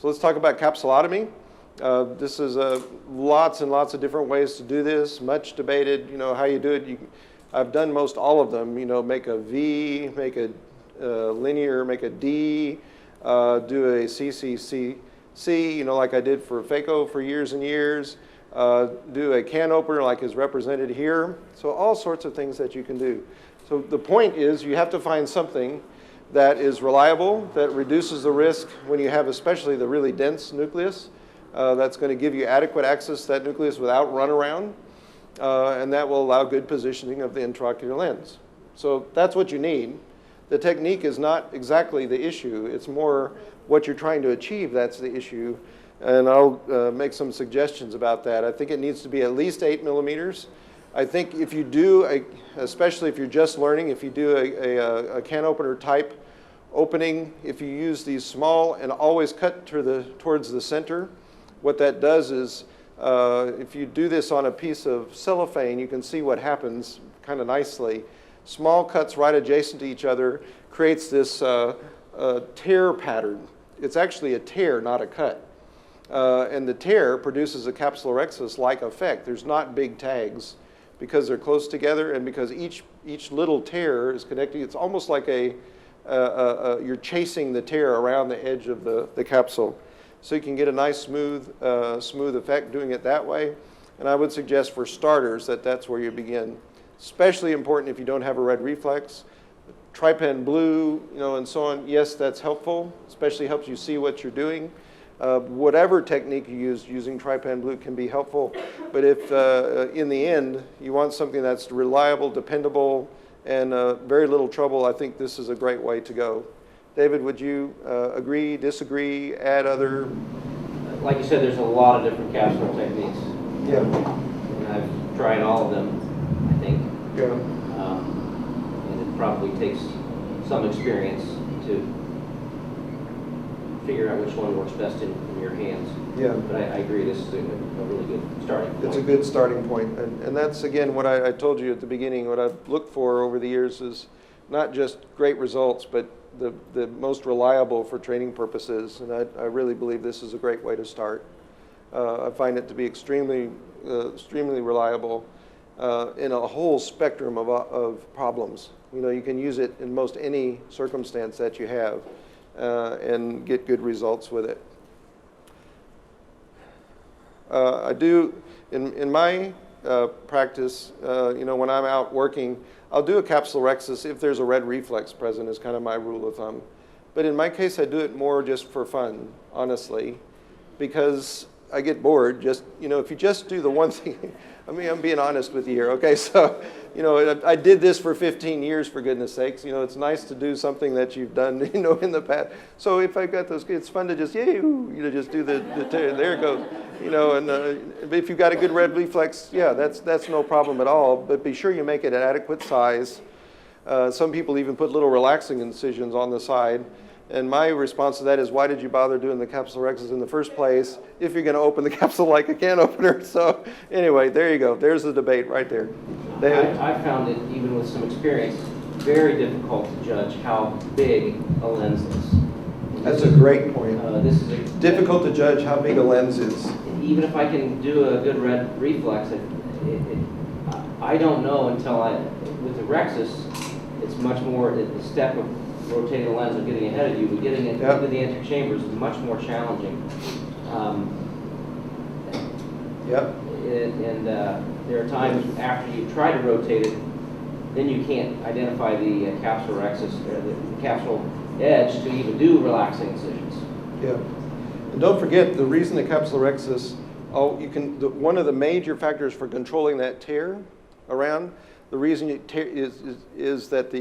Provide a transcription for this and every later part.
So let's talk about capsulotomy. This is lots and lots of different ways to do this, much debated, how you do it. I've done most all of them, make a V, make a linear, make a D, do a CCCC, like I did for phaco for years and years, do a can opener like is represented here. So all sorts of things that you can do. So the point is you have to find something that is reliable, that reduces the risk when you have especially the really dense nucleus, that's going to give you adequate access to that nucleus without runaround, and that will allow good positioning of the intraocular lens. So that's what you need. The technique is not exactly the issue. It's more what you're trying to achieve that's the issue, and I'll make some suggestions about that. I think it needs to be at least 8 millimeters. I think if you do, especially if you're just learning, if you do a can opener type opening, if you use these small and always cut towards the center, what that does is if you do this on a piece of cellophane, you can see what happens kind of nicely. Small cuts right adjacent to each other creates this tear pattern. It's actually a tear, not a cut. And the tear produces a capsulorhexis-like effect. There's not big tags because they're close together and because each little tear is connecting. It's almost like you're chasing the tear around the edge of the capsule. So you can get a nice smooth effect doing it that way. And I would suggest for starters that that's where you begin. Especially important if you don't have a red reflex. Trypan blue, and so on, yes, that's helpful, especially helps you see what you're doing. Whatever technique you use, using trypan blue can be helpful. But if in the end you want something that's reliable, dependable, and very little trouble, I think this is a great way to go. David, would you agree, disagree, add other? Like you said, there's a lot of different capsular techniques. Yeah. And I've tried all of them, I think. Yeah. And it probably takes some experience to figure out which one works best in your hands. Yeah. But I agree, this is a really good starting point. It's a good starting point. And that's, again, what I told you at the beginning. What I've looked for over the years is not just great results, but the most reliable for training purposes. And I really believe this is a great way to start. I find it to be extremely reliable in a whole spectrum of problems. You can use it in most any circumstance that you have and get good results with it. I do, in my practice, when I'm out working, I'll do a capsulorhexis if there's a red reflex present is kind of my rule of thumb. But in my case, I do it more just for fun, honestly, because I get bored. Just, if you just do the one thing, I'm being honest with you here, okay? So, I did this for 15 years, for goodness sakes. It's nice to do something that you've done, in the past. So if I've got those, it's fun to just, just do the there it goes. And if you've got a good red reflex, yeah, that's no problem at all. But be sure you make it an adequate size. Some people even put little relaxing incisions on the side. And my response to that is, why did you bother doing the capsulorhexis in the first place if you're going to open the capsule like a can opener? So anyway, there you go. There's the debate right there. I found it, even with some experience, very difficult to judge how big a lens is. That's a great point. This is difficult to judge how big a lens is. Even if I can do a good red reflex, I don't know until with the Rexis, it's much more the step of rotating the lens and getting ahead of you, but getting into the anterior chambers is much more challenging. And there are times after you try to rotate it, then you can't identify the capsulorhexis or the capsule edge to even do relaxing incisions. Yeah, and don't forget the reason the capsulorhexis. One of the major factors for controlling that tear around, the reason you tear is that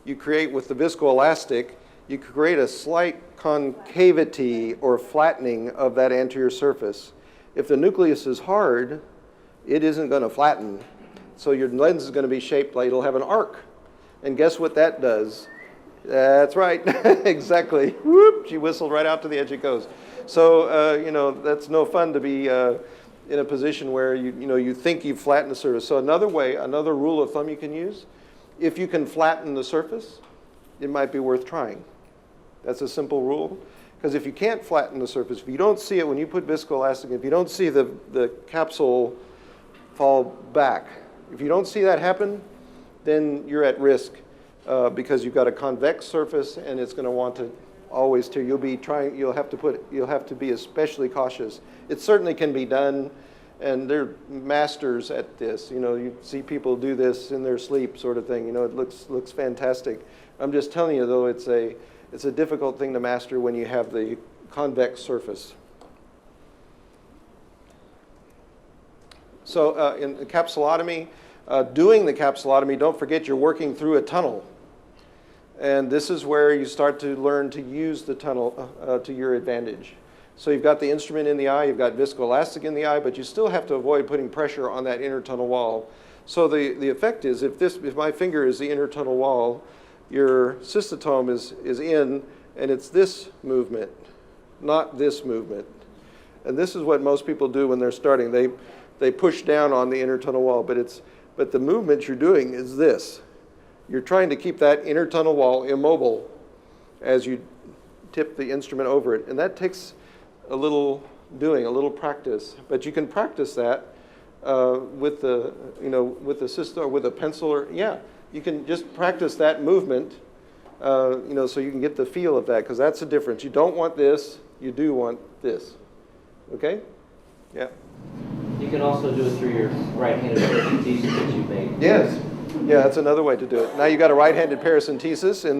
you create with the viscoelastic, you create a slight concavity or flattening of that anterior surface. If the nucleus is hard, it isn't going to flatten. So your lens is going to be shaped like it'll have an arc. And guess what that does? That's right, exactly. Whoop, she whistled right out to the edge it goes. So, that's no fun to be in a position where you think you've flattened the surface. So another rule of thumb you can use, if you can flatten the surface, it might be worth trying. That's a simple rule. Because if you can't flatten the surface, if you don't see it when you put viscoelastic, if you don't see the capsule fall back, if you don't see that happen, then you're at risk because you've got a convex surface and it's going to want to always tear. You'll have to be especially cautious. It certainly can be done, and they're masters at this. You know, you see people do this in their sleep, sort of thing. You know, it looks fantastic. I'm just telling you, though, it's a difficult thing to master when you have the convex surface. So in the capsulotomy, doing the capsulotomy, don't forget you're working through a tunnel. And this is where you start to learn to use the tunnel to your advantage. So you've got the instrument in the eye, you've got viscoelastic in the eye, but you still have to avoid putting pressure on that inner tunnel wall. So the effect is, if my finger is the inner tunnel wall, your cystotome is in, and it's this movement, not this movement. And this is what most people do when they're starting. They push down on the inner tunnel wall, but the movement you're doing is this. You're trying to keep that inner tunnel wall immobile as you tip the instrument over it. And that takes a little practice. But you can practice that with the system or with a pencil, or you can just practice that movement, so you can get the feel of that, because that's the difference. You don't want this, you do want this. Okay? Yeah. You can also do it through your right-handed paracentesis that you made. Yes. Yeah, that's another way to do it. Now you got a right-handed paracentesis in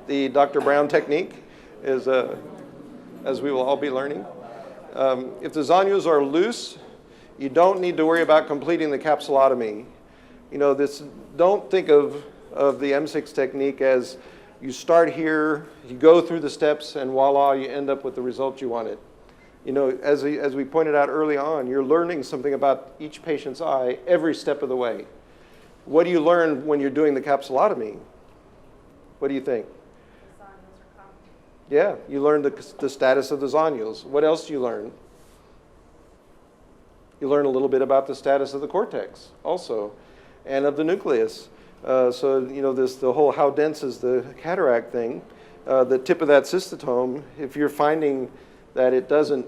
the Dr. Brown technique, is as we will all be learning. If the zonules are loose, you don't need to worry about completing the capsulotomy. You know, don't think of the M6 technique as you start here, you go through the steps, and voila, you end up with the result you wanted. You know, as we pointed out early on, you're learning something about each patient's eye every step of the way. What do you learn when you're doing the capsulotomy? What do you think? The zonules are common. Yeah, you learn the status of the zonules. What else do you learn? You learn a little bit about the status of the cortex also, and of the nucleus. So, you know, the whole how dense is the cataract thing, the tip of that cystotome, if you're finding that it doesn't,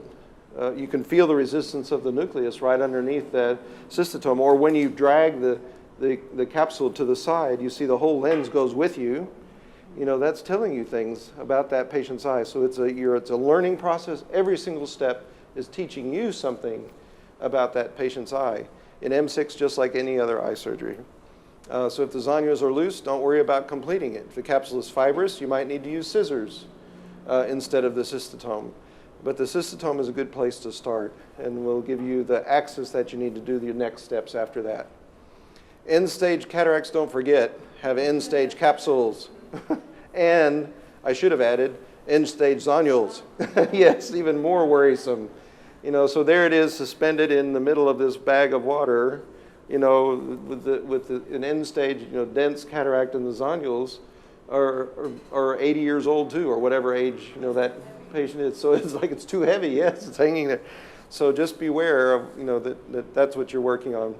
you can feel the resistance of the nucleus right underneath that cystotome, or when you drag the capsule to the side, you see the whole lens goes with you. You know, that's telling you things about that patient's eye. So it's a learning process. Every single step is teaching you something about that patient's eye. In M6, just like any other eye surgery. So if the zonules are loose, don't worry about completing it. If the capsule is fibrous, you might need to use scissors instead of the cystotome. But the cystotome is a good place to start, and will give you the access that you need to do the next steps after that. End-stage cataracts, don't forget, have end-stage capsules. And I should have added end-stage zonules. Yes, even more worrisome. You know, so there it is, suspended in the middle of this bag of water, you know, with an end-stage, you know, dense cataract, and the zonules are 80 years old too, or whatever age, you know, that patient is. So it's like it's too heavy. Yes, it's hanging there. So just beware of, you know, that's what you're working on.